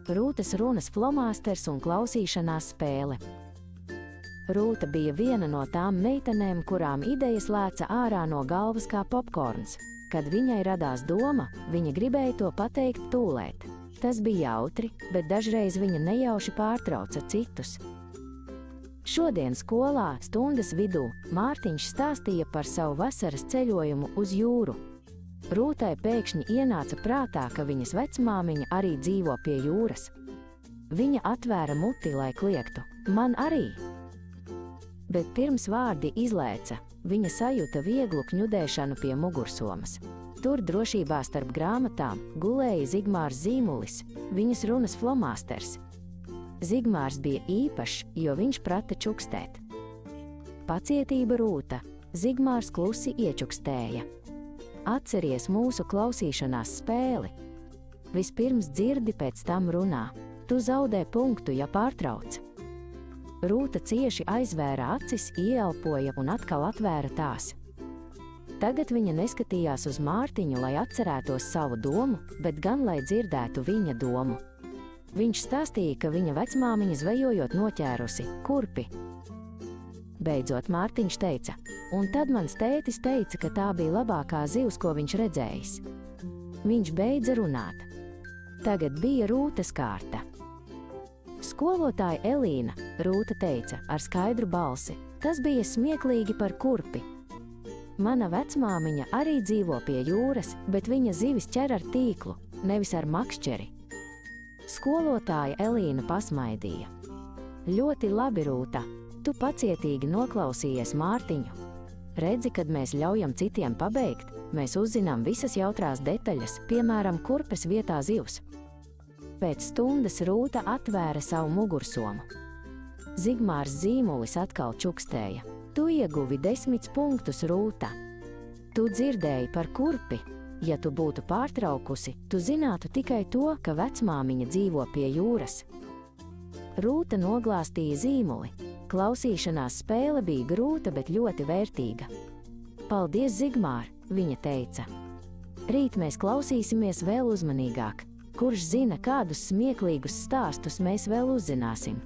Rūtas runas flomasters un klausīšanās spēle. Rūta bija viena no tām meitenēm, kurām idejas lēca ārā no galvas kā popkorns. Kad viņai radās doma, viņa gribēja to pateikt tūlēt. Tas bija jautri, bet dažreiz viņa nejauši pārtrauca citus. Šodien skolā, stundas vidū, Mārtiņš stāstīja par savu vasaras ceļojumu uz jūru. Rūtai pēkšņi ienāca prātā, ka viņas vecmāmiņa arī dzīvo pie jūras. Viņa atvēra muti, lai kliegtu: "Man arī!" Bet pirms vārdi izlēca, viņa sajūta vieglu kņudēšanu pie mugursomas. Tur drošībā starp grāmatām gulēja Zigmārs Zīmulis, viņas runas flomasters. Zigmārs bija īpašs, jo viņš prata čukstēt. Pacietība, Rūta, Zigmārs klusi iečukstēja. Atceries mūsu klausīšanās spēli. Vispirms dzirdi, pēc tam runā. Tu zaudē punktu, ja pārtrauc. Rūta cieši aizvēra acis, ieelpoja un atkal atvēra tās. Tagad viņa neskatījās uz Mārtiņu, lai atcerētos savu domu, bet gan lai dzirdētu viņa domu. Viņš stāstīja, ka viņa vecmāmiņa zvejojot noķērusi kurpi. Beidzot Mārtiņš teica, un tad mans tētis teica, ka tā bija labākā zivs, ko viņš redzējis. Viņš beidza runāt. Tagad bija Rūtas kārta. Skolotāja Elīna, Rūta teica ar skaidru balsi, tas bija smieklīgi par kurpi. Mana vecmāmiņa arī dzīvo pie jūras, bet viņa zivis ķer ar tīklu, nevis ar makšķeri. Skolotāja Elīna pasmaidīja. Ļoti labi, Rūta, tu pacietīgi noklausījies Mārtiņu. Redzi, kad mēs ļaujam citiem pabeigt, mēs uzzinām visas jautrās detaļas, piemēram, kurpes vietā zivs. Pēc stundas Rūta atvēra savu mugursomu. Zigmārs Zīmulis atkal čukstēja. Tu ieguvi 10 punktus, Rūta. Tu dzirdēji par kurpi. Ja tu būtu pārtraukusi, tu zinātu tikai to, ka vecmāmiņa dzīvo pie jūras. Rūta noglāstīja Zīmuli. Klausīšanās spēle bija grūta, bet ļoti vērtīga. Paldies, Zigmār, viņa teica. Rīt mēs klausīsimies vēl uzmanīgāk. Kurš zina, kādus smieklīgus stāstus mēs vēl uzzināsim?